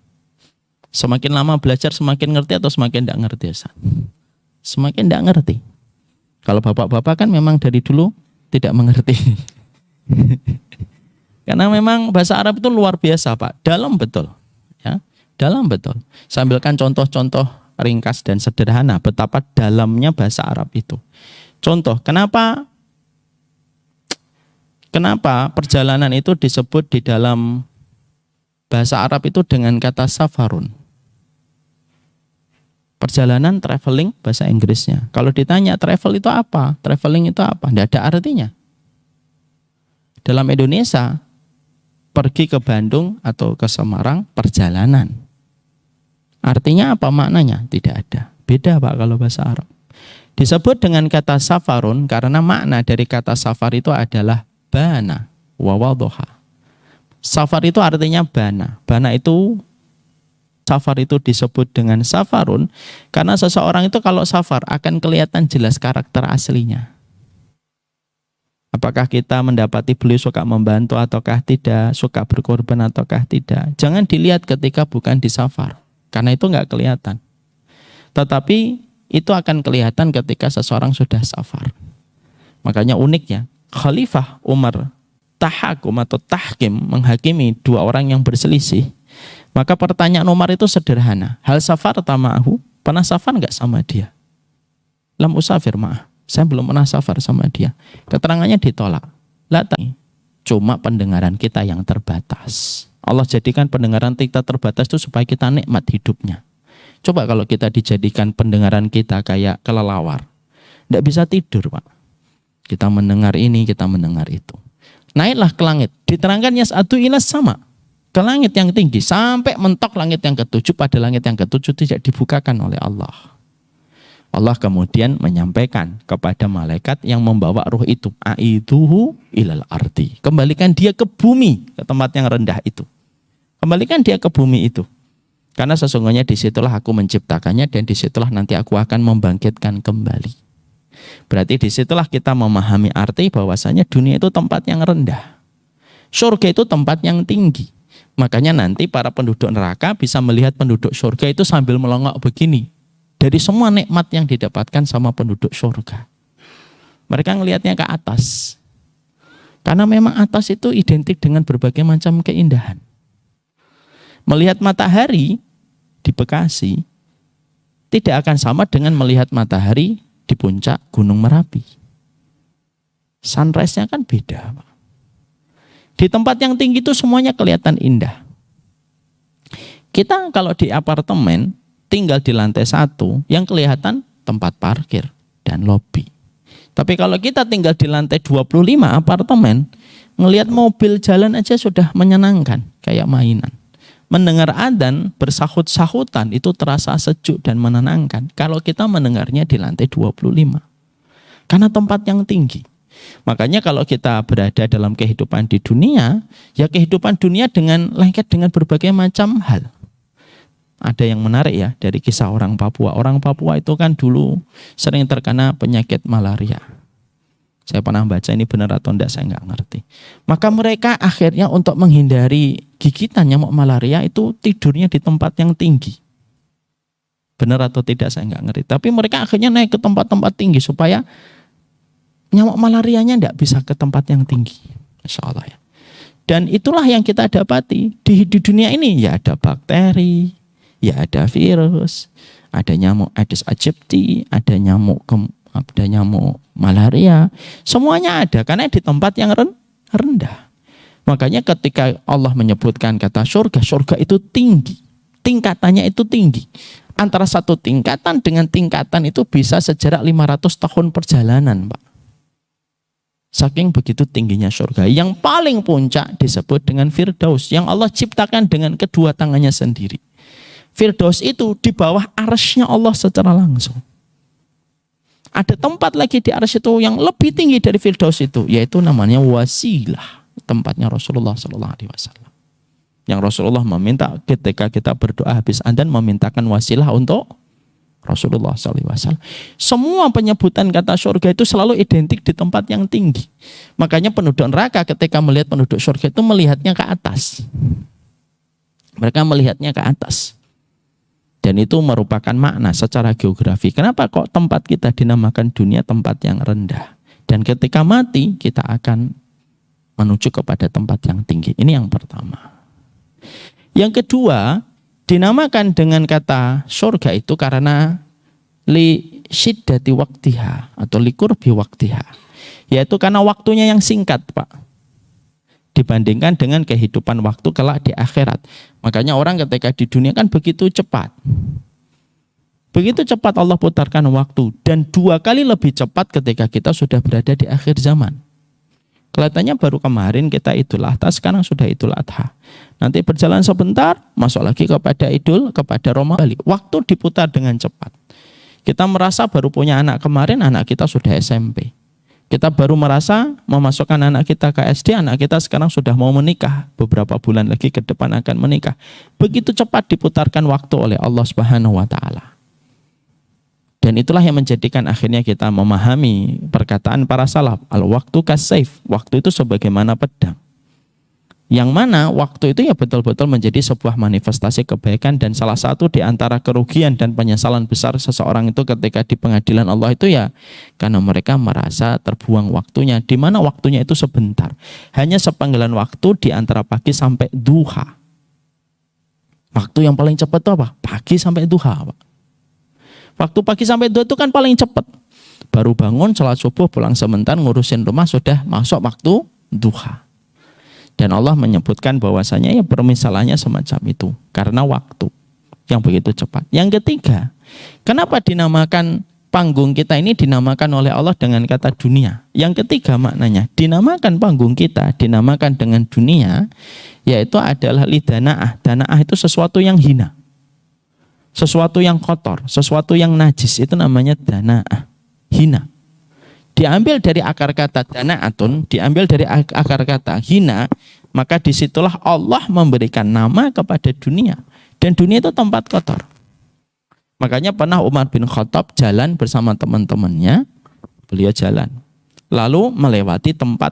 Speaker 1: Semakin lama belajar semakin ngerti atau semakin tidak ngerti, Ustaz? Semakin tidak ngerti. Kalau bapak-bapak kan memang dari dulu tidak mengerti. Karena memang bahasa Arab itu luar biasa, Pak. Dalam betul. Ya, dalam betul. Saya ambilkan contoh-contoh ringkas dan sederhana betapa dalamnya bahasa Arab itu. Contoh, kenapa perjalanan itu disebut di dalam bahasa Arab itu dengan kata safarun? Perjalanan, traveling, bahasa Inggrisnya. Kalau ditanya travel itu apa? Traveling itu apa? Tidak ada artinya. Dalam Indonesia, pergi ke Bandung atau ke Semarang, perjalanan. Artinya apa maknanya? Tidak ada. Beda, Pak, kalau bahasa Arab. Disebut dengan kata safarun karena makna dari kata safar itu adalah bana wa wadhaha. Safar itu artinya bana. Bana itu, safar itu disebut dengan safarun karena seseorang itu kalau safar akan kelihatan jelas karakter aslinya. Apakah kita mendapati beliau suka membantu ataukah tidak, suka berkorban ataukah tidak. Jangan dilihat ketika bukan di safar, karena itu nggak kelihatan. Tetapi itu akan kelihatan ketika seseorang sudah safar. Makanya uniknya, Khalifah Umar tahakum atau tahkim, menghakimi 2 orang yang berselisih. Maka pertanyaan Umar itu sederhana. Hal safar tama'ahu? Pernah safar nggak sama dia? Lam usafir ma'ah. Saya belum pernah safar sama dia. Keterangannya ditolak. Cuma pendengaran kita yang terbatas. Allah jadikan pendengaran kita terbatas itu supaya kita nikmat hidupnya. Coba kalau kita dijadikan pendengaran kita kayak kelelawar. Tidak bisa tidur, Pak. Kita mendengar ini, kita mendengar itu. Naiklah ke langit. Diterangkan yas'adu ilas sama. Ke langit yang tinggi. Sampai mentok langit yang ke-7. Pada langit yang ke-7 tidak dibukakan oleh Allah. Allah kemudian menyampaikan kepada malaikat yang membawa ruh itu, aiduhu ilal ardi. Kembalikan dia ke bumi, ke tempat yang rendah itu. Kembalikan dia ke bumi itu. Karena sesungguhnya disitulah aku menciptakannya dan disitulah nanti aku akan membangkitkan kembali. Berarti disitulah kita memahami arti bahwasanya dunia itu tempat yang rendah. Surga itu tempat yang tinggi. Makanya nanti para penduduk neraka bisa melihat penduduk surga itu sambil melongok begini. Dari semua nikmat yang didapatkan sama penduduk surga. Mereka ngelihatnya ke atas. Karena memang atas itu identik dengan berbagai macam keindahan. Melihat matahari di Bekasi tidak akan sama dengan melihat matahari di puncak Gunung Merapi. Sunrise-nya kan beda, Pak. Di tempat yang tinggi itu semuanya kelihatan indah. Kita kalau di apartemen tinggal di lantai 1, yang kelihatan tempat parkir dan lobi. Tapi kalau kita tinggal di lantai 25 apartemen, ngelihat mobil jalan aja sudah menyenangkan, kayak mainan. Mendengar adzan bersahut-sahutan itu terasa sejuk dan menenangkan kalau kita mendengarnya di lantai 25. Karena tempat yang tinggi. Makanya kalau kita berada dalam kehidupan di dunia, ya kehidupan dunia dengan lengket dengan berbagai macam hal. Ada yang menarik ya dari kisah orang Papua. Orang Papua itu kan dulu sering terkena penyakit malaria. Saya pernah baca, ini benar atau enggak saya nggak ngerti. Maka mereka akhirnya untuk menghindari gigitan nyamuk malaria itu tidurnya di tempat yang tinggi. Benar atau tidak saya nggak ngerti. Tapi mereka akhirnya naik ke tempat-tempat tinggi supaya nyamuk malarianya tidak bisa ke tempat yang tinggi. Insya Allah ya. Dan itulah yang kita dapati di dunia ini. Ya ada bakteri, ya ada virus, ada nyamuk Aedes aegypti, ada nyamuk malaria. Semuanya ada karena di tempat yang rendah. Makanya ketika Allah menyebutkan kata surga, surga itu tinggi. Tingkatannya itu tinggi. Antara satu tingkatan dengan tingkatan itu bisa sejarak 500 tahun perjalanan, Pak. Saking begitu tingginya surga. Yang paling puncak disebut dengan Firdaus, yang Allah ciptakan dengan kedua tangannya sendiri. Firdaus itu di bawah arsy-nya Allah secara langsung. Ada tempat lagi di arsy itu yang lebih tinggi dari Firdaus itu, yaitu namanya wasilah, tempatnya Rasulullah SAW. Yang Rasulullah meminta ketika kita berdoa habis adzan memintakan wasilah untuk Rasulullah SAW. Semua penyebutan kata surga itu selalu identik di tempat yang tinggi. Makanya penduduk neraka ketika melihat penduduk surga itu melihatnya ke atas. Mereka melihatnya ke atas. Dan itu merupakan makna secara geografi. Kenapa kok tempat kita dinamakan dunia tempat yang rendah? Dan ketika mati kita akan menuju kepada tempat yang tinggi. Ini yang pertama. Yang kedua, dinamakan dengan kata surga itu karena li syiddati waktiha atau li qurbi waktiha, yaitu karena waktunya yang singkat, Pak, dibandingkan dengan kehidupan waktu kelak di akhirat. Makanya orang ketika di dunia kan begitu cepat. Begitu cepat Allah putarkan waktu, dan 2 kali lebih cepat ketika kita sudah berada di akhir zaman. Kelihatannya baru kemarin kita Idul Adha, sekarang sudah Idul Adha. Nanti berjalan sebentar, masuk lagi kepada Ramadan. Waktu diputar dengan cepat. Kita merasa baru punya anak kemarin, anak kita sudah SMP. Kita baru merasa memasukkan anak kita ke SD, anak kita sekarang sudah mau menikah. Beberapa bulan lagi ke depan akan menikah. Begitu cepat diputarkan waktu oleh Allah Subhanahu wa Ta'ala. Dan itulah yang menjadikan akhirnya kita memahami perkataan para salaf, al-waktu kas-saif, waktu itu sebagaimana pedang. Yang mana waktu itu ya betul-betul menjadi sebuah manifestasi kebaikan, dan salah satu di antara kerugian dan penyesalan besar seseorang itu ketika di pengadilan Allah itu ya karena mereka merasa terbuang waktunya, di mana waktunya itu sebentar. Hanya sepanggilan waktu di antara pagi sampai duha. Waktu yang paling cepat itu apa? Pagi sampai duha, Pak. Waktu pagi sampai duha itu kan paling cepat. Baru bangun, sholat subuh, pulang sebentar, ngurusin rumah, sudah masuk waktu duha. Dan Allah menyebutkan bahwasanya ya permisalannya semacam itu. Karena waktu yang begitu cepat. Yang ketiga, kenapa dinamakan panggung kita ini dinamakan oleh Allah dengan kata dunia? Yang ketiga maknanya, dinamakan panggung kita, dinamakan dengan dunia, yaitu adalah lidana'ah. Dana'ah itu sesuatu yang hina. Sesuatu yang kotor, sesuatu yang najis, itu namanya dana'ah, hina. Diambil dari akar kata dana'atun, diambil dari akar kata hina, maka disitulah Allah memberikan nama kepada dunia. Dan dunia itu tempat kotor. Makanya pernah Umar bin Khattab jalan bersama teman-temannya, beliau jalan. Lalu melewati tempat,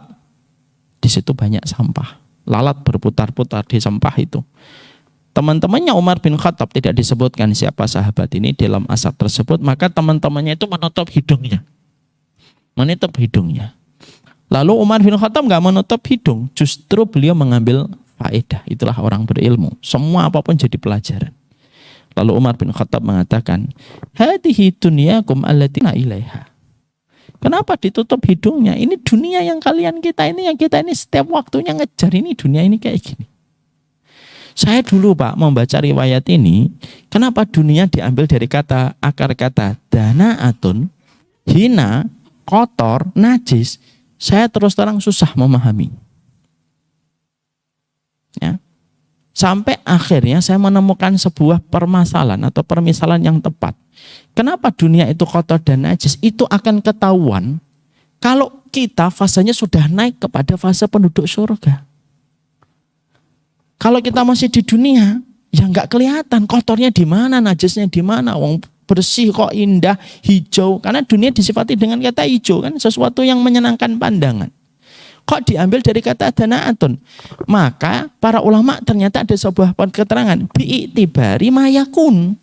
Speaker 1: di situ banyak sampah. lalat berputar-putar di sampah itu. Teman-temannya Umar bin Khattab, tidak disebutkan siapa sahabat ini dalam asar tersebut, maka teman-temannya itu menutup hidungnya. Menutup hidungnya. Lalu Umar bin Khattab nggak menutup hidung, justru beliau mengambil faedah. Itulah orang berilmu. Semua apapun jadi pelajaran. Lalu Umar bin Khattab mengatakan, "Hadihi dunyakum allatina ilaiha." Kenapa ditutup hidungnya? Ini dunia yang kalian yang kita ini setiap waktunya ngejar, ini dunia ini kayak gini. Saya dulu Pak membaca riwayat ini, kenapa dunia diambil dari akar kata danaatun, hina, kotor, najis. Saya terus terang susah memahami. Ya. Sampai akhirnya saya menemukan sebuah permasalahan atau permisalan yang tepat. Kenapa dunia itu kotor dan najis? Itu akan ketahuan kalau kita fasenya sudah naik kepada fase penduduk surga. Kalau kita masih di dunia, ya nggak kelihatan kotornya di mana, najisnya di mana. Wong bersih kok, indah, hijau. Karena dunia disifati dengan kata hijau kan, sesuatu yang menyenangkan pandangan. Kok diambil dari kata danaatun? Maka para ulama ternyata ada sebuah keterangan bi'itibari mayakun.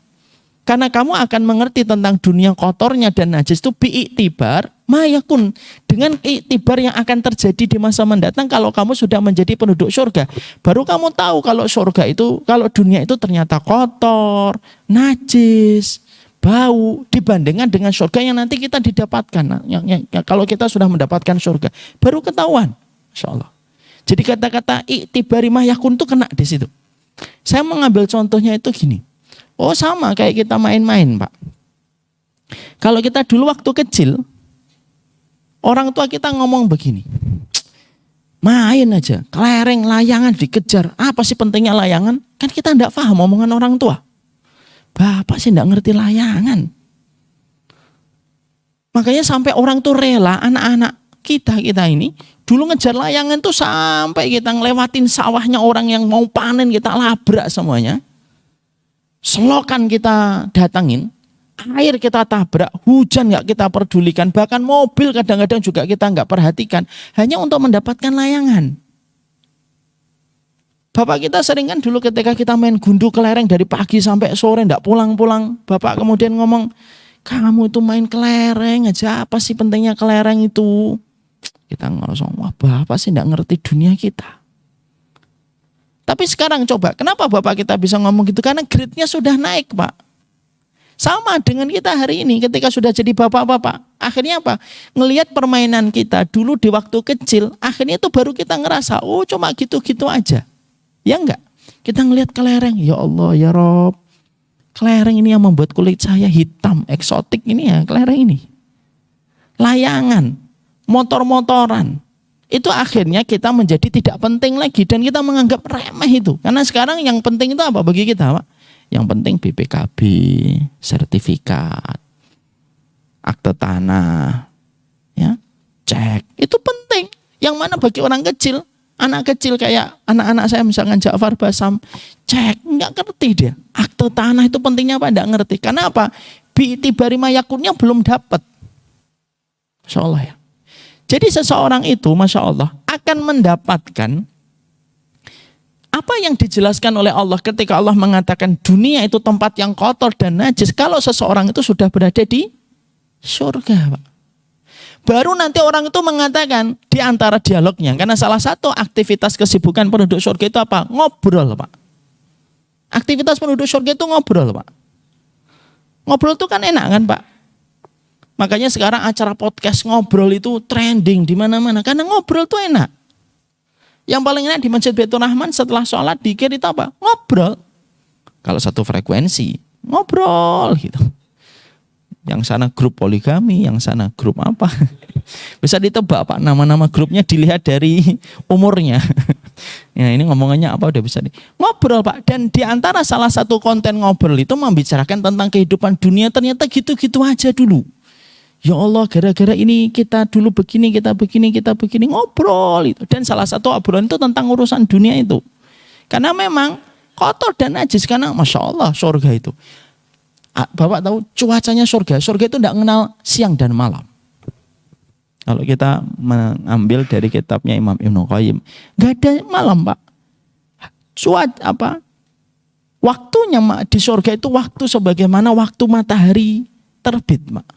Speaker 1: Karena kamu akan mengerti tentang dunia kotornya dan najis itu bi'itibar mayakun, dengan iktibar yang akan terjadi di masa mendatang kalau kamu sudah menjadi penduduk surga. Baru kamu tahu kalau surga itu, kalau dunia itu ternyata kotor, najis, bau, dibandingkan dengan surga yang nanti kita didapatkan. Kalau kita sudah mendapatkan surga, baru ketahuan. Insya Allah. Jadi kata-kata iktibari mayakun itu kena di situ. Saya mengambil contohnya itu gini. Oh sama kayak kita main-main Pak. Kalau kita dulu waktu kecil, orang tua kita ngomong begini, main aja, kelereng, layangan dikejar. Apa sih pentingnya layangan? Kan kita tidak paham omongan orang tua. Bapak sih tidak ngerti layangan. Makanya sampai orang tuh rela, anak-anak kita ini dulu ngejar layangan tuh sampai kita ngelewatin sawahnya orang yang mau panen, kita labrak semuanya. Selokan kita datangin, air kita tabrak, hujan nggak kita pedulikan, bahkan mobil kadang-kadang juga kita nggak perhatikan, hanya untuk mendapatkan layangan. Bapak kita sering kan dulu ketika kita main gundu kelereng dari pagi sampai sore nggak pulang-pulang, bapak kemudian ngomong, kamu itu main kelereng aja, apa sih pentingnya kelereng itu? Kita ngerasa, wah bapak sih nggak ngerti dunia kita. Tapi sekarang coba, kenapa bapak kita bisa ngomong gitu? Karena grade-nya sudah naik Pak. Sama dengan kita hari ini ketika sudah jadi bapak-bapak. Akhirnya apa? Ngelihat permainan kita dulu di waktu kecil, akhirnya itu baru kita ngerasa, oh cuma gitu-gitu aja. Ya enggak? Kita ngelihat kelereng, ya Allah ya Rob. Kelereng ini yang membuat kulit saya hitam, eksotik ini ya kelereng ini. Layangan, motor-motoran. Itu akhirnya kita menjadi tidak penting lagi dan kita menganggap remeh itu. Karena sekarang yang penting itu apa bagi kita Pak? Yang penting BPKB, sertifikat, akte tanah, ya, cek. Itu penting. Yang mana bagi orang kecil, anak kecil kayak anak-anak saya misalkan Ja'far Basam, cek, nggak ngerti dia. Akte tanah itu pentingnya apa? Nggak ngerti. Karena apa? Bi'itibari mayakunnya belum dapat. Masya Allah ya. Jadi seseorang itu Masya Allah akan mendapatkan apa yang dijelaskan oleh Allah ketika Allah mengatakan dunia itu tempat yang kotor dan najis. Kalau seseorang itu sudah berada di surga Pak. Baru nanti orang itu mengatakan di antara dialognya. Karena salah satu aktivitas kesibukan penduduk surga itu apa? Ngobrol Pak. Aktivitas penduduk surga itu ngobrol Pak. Ngobrol itu kan enak kan Pak. Makanya sekarang acara podcast ngobrol itu trending di mana-mana karena ngobrol tuh enak. Yang paling enak di Masjid Baitur Rahman setelah sholat dikir itu apa? Ngobrol. Kalau satu frekuensi, ngobrol gitu. Yang sana grup poligami, yang sana grup apa? Bisa ditebak Pak, nama-nama grupnya dilihat dari umurnya. Ya ini ngomongannya apa udah bisa nih. Ngobrol Pak, dan di antara salah satu konten ngobrol itu membicarakan tentang kehidupan dunia, ternyata gitu-gitu aja dulu. Ya Allah, gara-gara ini kita dulu begini, kita begini, ngobrol itu. Dan salah satu obrolan itu tentang urusan dunia itu. Karena memang kotor dan najis, karena Masya Allah surga itu. Bapak tahu cuacanya surga itu tidak mengenal siang dan malam. Kalau kita mengambil dari kitabnya Imam Ibnu Qayyim, nggak ada malam Pak. Waktunya di surga itu waktu sebagaimana waktu matahari terbit Pak.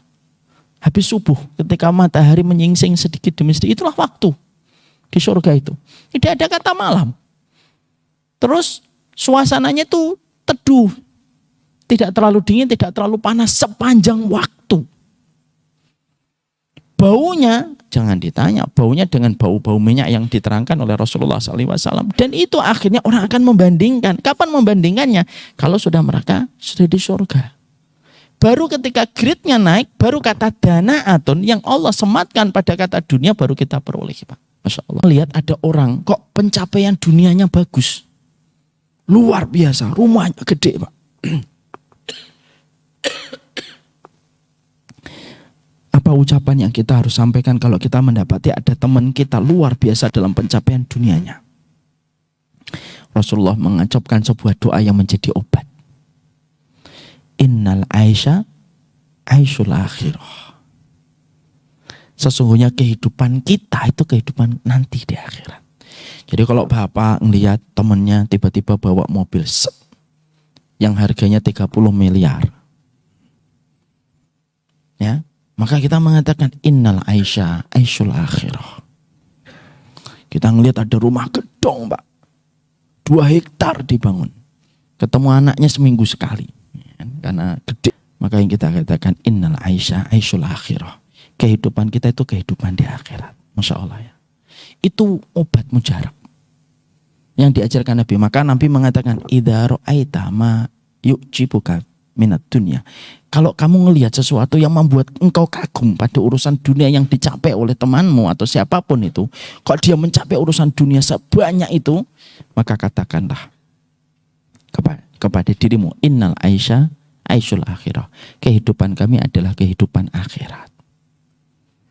Speaker 1: Habis subuh ketika matahari menyingsing sedikit demi sedikit, itulah waktu di surga itu. Tidak ada kata malam. Terus suasananya itu teduh. Tidak terlalu dingin, tidak terlalu panas sepanjang waktu. Baunya, jangan ditanya, baunya dengan bau-bau minyak yang diterangkan oleh Rasulullah SAW. Dan itu akhirnya orang akan membandingkan. Kapan membandingkannya? Kalau mereka sudah di surga. Baru ketika grade-nya naik, baru kata danaatun yang Allah sematkan pada kata dunia baru kita peroleh Pak. Masya Allah. Lihat ada orang kok pencapaian dunianya bagus. Luar biasa, rumahnya gede Pak. Apa ucapan yang kita harus sampaikan kalau kita mendapati ada teman kita luar biasa dalam pencapaian dunianya? Rasulullah mengucapkan sebuah doa yang menjadi obat. Innal aisha aishul akhirah. Sesungguhnya kehidupan kita itu kehidupan nanti di akhirat. Jadi kalau bapak ngelihat temannya tiba-tiba bawa mobil yang harganya 30 miliar. Ya, maka kita mengatakan innal aisha aishul akhirah. Kita ngelihat ada rumah gedong Pak. 2 hektar dibangun. Ketemu anaknya seminggu sekali. Karena gede. Maka yang kita katakan innal aisha aishul akhirah. Kehidupan kita itu kehidupan di akhirat. Masya Allah ya. Itu obat mujarab yang diajarkan Nabi. Maka Nabi mengatakan idza ra'aita ma yu'jibuka minat dunia. Kalau kamu ngelihat sesuatu yang membuat engkau kagum pada urusan dunia yang dicapai oleh temanmu atau siapapun itu, kok dia mencapai urusan dunia sebanyak itu, maka katakanlah kepada dirimu innal aisha aishul akhirah. Kehidupan kami adalah kehidupan akhirat.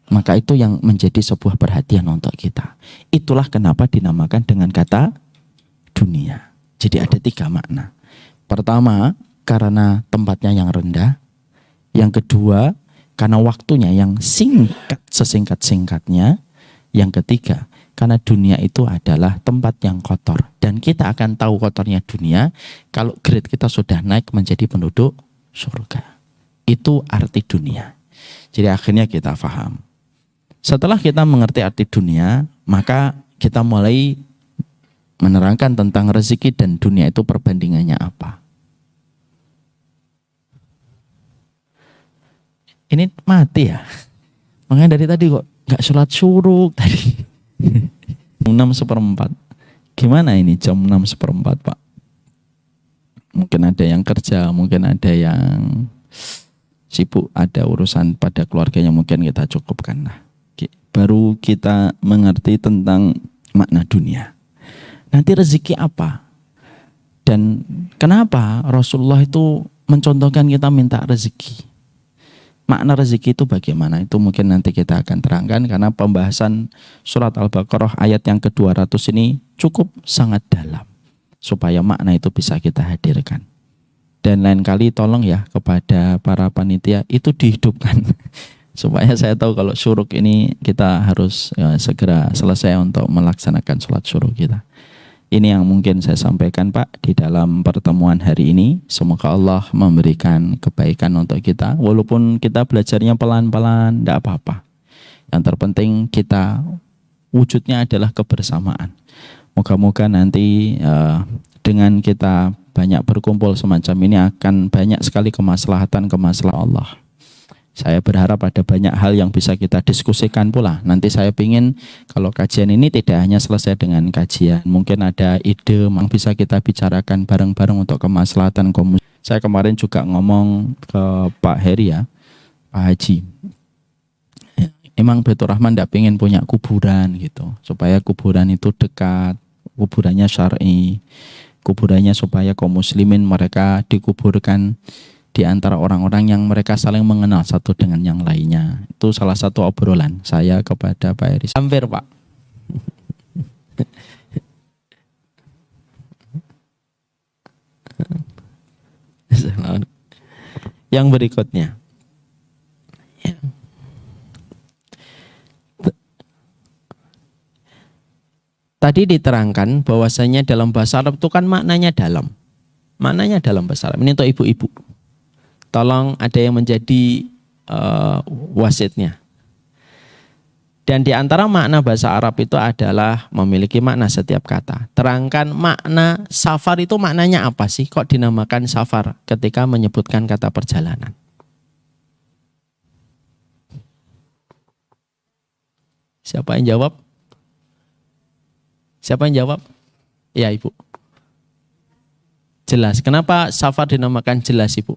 Speaker 1: Maka itu yang menjadi sebuah perhatian untuk kita. Itulah kenapa dinamakan dengan kata dunia. Jadi ada 3 makna. Pertama, karena tempatnya yang rendah. Yang kedua, karena waktunya yang singkat, sesingkat-singkatnya. Yang ketiga, karena dunia itu adalah tempat yang kotor. Dan kita akan tahu kotornya dunia kalau grade kita sudah naik menjadi penduduk surga. Itu arti dunia. Jadi akhirnya kita paham. Setelah kita mengerti arti dunia, maka kita mulai menerangkan tentang rezeki dan dunia itu perbandingannya apa. Ini mati ya. Makanya dari tadi kok nggak sholat syuruk tadi. 6/4. Gimana ini jam 6/4 Pak? Mungkin ada yang kerja, mungkin ada yang sibuk, ada urusan pada keluarganya, mungkin kita cukupkan lah. Baru kita mengerti tentang makna dunia. Nanti rezeki apa? Dan kenapa Rasulullah itu mencontohkan kita minta rezeki? Makna rezeki itu bagaimana? Itu mungkin nanti kita akan terangkan karena pembahasan surat Al-Baqarah ayat yang ke-200 ini cukup sangat dalam supaya makna itu bisa kita hadirkan. Dan lain kali tolong ya kepada para panitia itu dihidupkan supaya saya tahu kalau syuruk ini kita harus segera selesai untuk melaksanakan sholat syuruk kita. Ini yang mungkin saya sampaikan Pak di dalam pertemuan hari ini. Semoga Allah memberikan kebaikan untuk kita. Walaupun kita belajarnya pelan-pelan, tidak apa-apa. Yang terpenting kita wujudnya adalah kebersamaan. Moga-moga nanti dengan kita banyak berkumpul semacam ini akan banyak sekali kemaslahatan Allah. Saya berharap ada banyak hal yang bisa kita diskusikan pula. Nanti saya ingin kalau kajian ini tidak hanya selesai dengan kajian. Mungkin ada ide yang bisa kita bicarakan bareng-bareng untuk kemaslahatan komunitas. Saya kemarin juga ngomong ke Pak Heri ya, Pak Haji. Emang Baitur Rahman tidak ingin punya kuburan gitu. Supaya kuburan itu dekat, kuburannya syar'i. Kuburannya supaya kaum muslimin mereka dikuburkan di antara orang-orang yang mereka saling mengenal satu dengan yang lainnya. Itu salah satu obrolan saya kepada Pak Heri. Hampir Pak. Yang berikutnya.
Speaker 2: Tadi diterangkan bahwasanya dalam bahasa Arab itu kan maknanya dalam. Maknanya dalam bahasa Arab. Ini untuk ibu-ibu. Tolong ada yang menjadi wasitnya. Dan di antara makna bahasa Arab itu adalah memiliki makna setiap kata. Terangkan makna safar itu maknanya apa sih? Kok dinamakan safar ketika menyebutkan kata perjalanan? Siapa yang jawab? Siapa yang jawab? Ya, Ibu. Jelas. Kenapa safar dinamakan jelas, Ibu?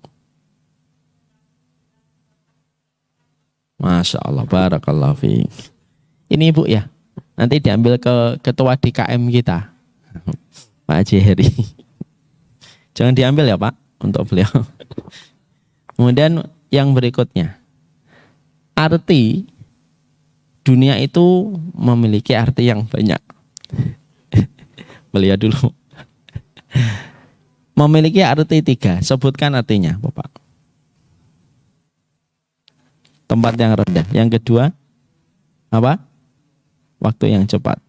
Speaker 2: Masya Allah, barakallahu fiik. Ini Ibu ya, nanti diambil ke ketua DKM kita, Pak Haji Heri. Jangan diambil ya Pak, untuk beliau. Kemudian yang berikutnya, arti dunia itu memiliki arti yang banyak. Beliau dulu. Memiliki arti 3, sebutkan artinya Bapak. Tempat yang rendah. Yang kedua, apa? Waktu yang cepat.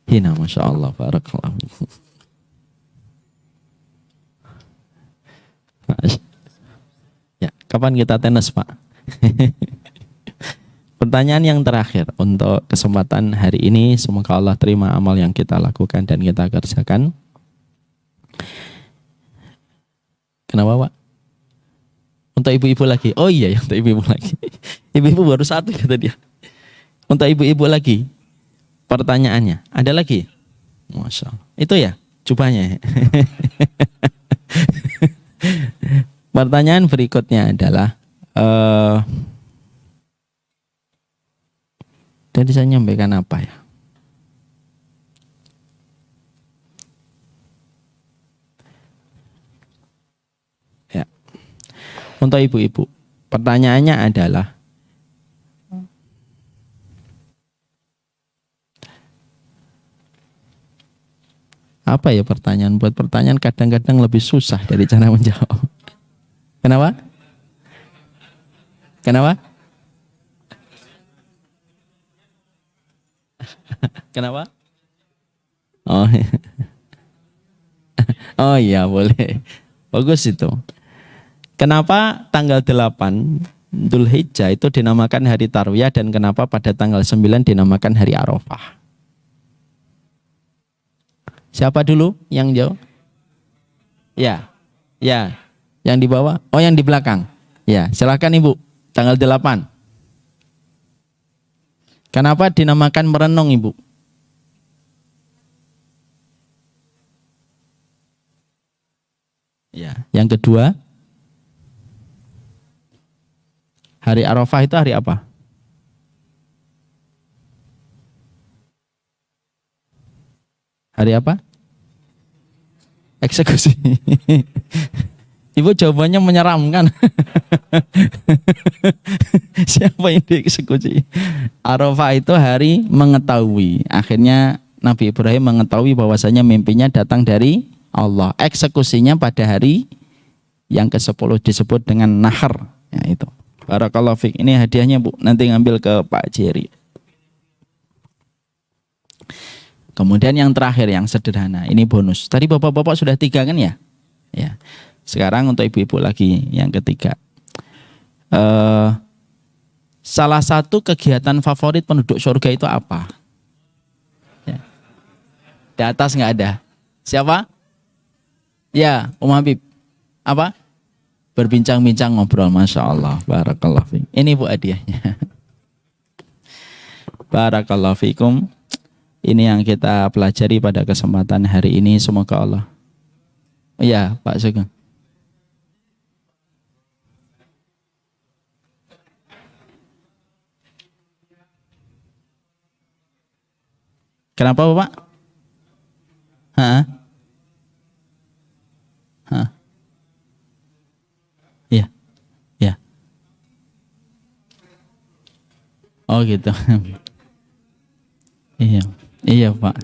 Speaker 2: Hina, Masya Allah, barakallahu. Ya, kapan kita tenis Pak? Pertanyaan yang terakhir untuk kesempatan hari ini, semoga Allah terima amal yang kita lakukan dan kita kerjakan. Kenapa Pak? Untuk ibu-ibu lagi. Oh iya, untuk ibu-ibu lagi. Ibu-ibu baru satu kata dia. Untuk ibu-ibu lagi. Pertanyaannya, ada lagi? Masya Allah. Itu ya, jubahnya. Pertanyaan berikutnya adalah, tadi saya nyampaikan apa ya? Ya. Untuk ibu-ibu, pertanyaannya adalah, apa ya pertanyaan? Buat pertanyaan kadang-kadang lebih susah dari cara menjawab. Kenapa? Kenapa? Kenapa? Oh, oh iya boleh. Bagus itu. Kenapa tanggal 8 Dzulhijjah itu dinamakan hari Tarwiyah dan kenapa pada tanggal 9 dinamakan hari Arafah? Siapa dulu yang jawab? Ya. Ya. Yang di bawah? Oh, yang di belakang. Ya, silakan Ibu. Tanggal 8. Kenapa dinamakan merenung, Ibu? Ya, yang kedua, hari Arafah itu hari apa? Hari apa? Eksekusi. Ibu jawabannya menyeramkan. Siapa yang dieksekusi? Arafah itu hari mengetahui. Akhirnya Nabi Ibrahim mengetahui bahwasanya mimpinya datang dari Allah. Eksekusinya pada hari yang ke-10 disebut dengan nahar. Ya itu. Barakallahu fiik. Ini hadiahnya Bu. Nanti ngambil ke Pak Jerry. Kemudian yang terakhir yang sederhana. Ini bonus. Tadi bapak-bapak sudah 3 kan ya? Ya. Sekarang untuk ibu-ibu lagi yang ketiga. Salah satu kegiatan favorit penduduk surga itu apa? Ya. Di atas nggak ada. Siapa? Ya, Habib. Apa? Berbincang-bincang ngobrol. Masya Allah. Barakallahu fiikum. Ini Bu hadiahnya. Barakallahu fiikum. Ini yang kita pelajari pada kesempatan hari ini. Semoga Allah. Iya, Pak Sugeng. Kenapa Bapak? Hah? Hah? Iya. Iya. Oh gitu. Iya. Iya Pak.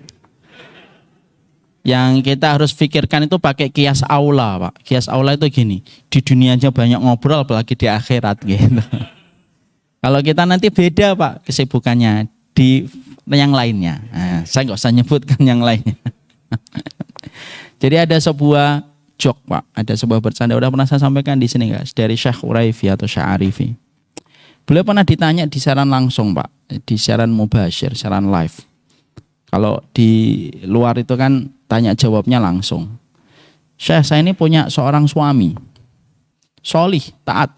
Speaker 2: Yang kita harus pikirkan itu pakai kias aula Pak. Kias aula itu gini, di dunia aja banyak ngobrol apalagi di akhirat gitu. Kalau kita nanti beda Pak kesibukannya.
Speaker 1: di yang lainnya. Nah, saya nggak usah nyebutkan yang lainnya. Jadi ada sebuah joke Pak, ada sebuah bercanda. Udah pernah saya sampaikan di sini guys, dari Syekh Uraifi atau Syekh Arifi. Beliau pernah ditanya di siaran langsung Pak, di siaran mubasyir, siaran live. Kalau di luar itu kan tanya jawabnya langsung. Syekh, saya ini punya seorang suami, solih, taat.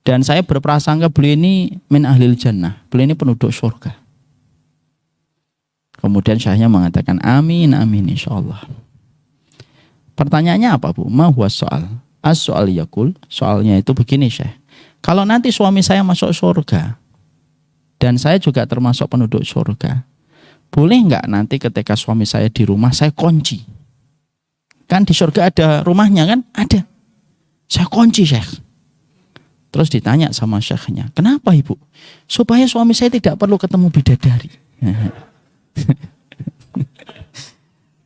Speaker 1: Dan saya berprasangka beliau ini min ahlil jannah, beliau ini penduduk surga. Kemudian syekhnya mengatakan amin, amin insyaallah. Pertanyaannya apa Bu? Ma huwa soal? As-soal yakul, soalnya itu begini Syekh. Kalau nanti suami saya masuk surga, dan saya juga termasuk penduduk surga, boleh nggak nanti ketika suami saya di rumah saya kunci? Kan di surga ada rumahnya kan? Ada. Saya kunci Syekh. Terus ditanya sama syekhnya, kenapa ibu? Supaya suami saya tidak perlu ketemu bidadari.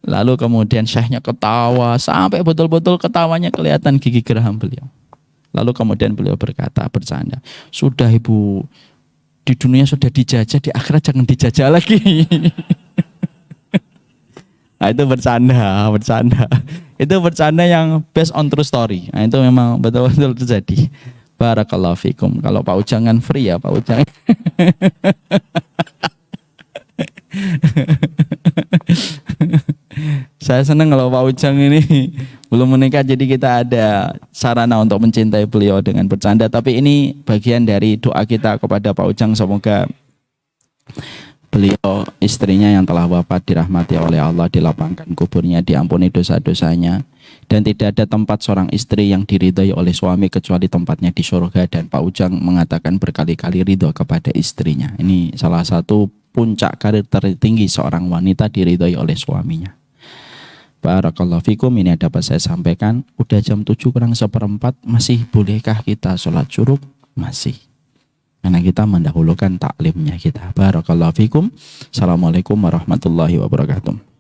Speaker 1: Lalu kemudian syekhnya ketawa, sampai betul-betul ketawanya kelihatan gigi geraham beliau. Lalu kemudian beliau berkata, bercanda, sudah ibu, di dunia sudah dijajah, di akhirat jangan dijajah lagi. Nah itu bercanda. Itu bercanda yang based on true story. Nah itu memang betul-betul terjadi. Barakallahu fikum. Kalau Pak Ujang kan free ya Pak Ujang. Saya senang kalau Pak Ujang ini belum menikah, jadi kita ada sarana untuk mencintai beliau dengan bercanda. Tapi ini bagian dari doa kita kepada Pak Ujang, semoga beliau, istrinya yang telah wafat, dirahmati oleh Allah, dilapangkan kuburnya, diampuni dosa-dosanya, dan tidak ada tempat seorang istri yang diridhoi oleh suami kecuali tempatnya di surga. Dan Pak Ujang mengatakan berkali-kali ridho kepada istrinya. Ini salah satu puncak karir tertinggi seorang wanita, diridhoi oleh suaminya. Barakallahu fikum. Ini dapat saya sampaikan. Udah jam 7:04, masih bolehkah kita sholat syuruk? Masih. Karena kita mendahulukan taklimnya kita. Barakallahu fikum. Assalamualaikum warahmatullahi wabarakatuh.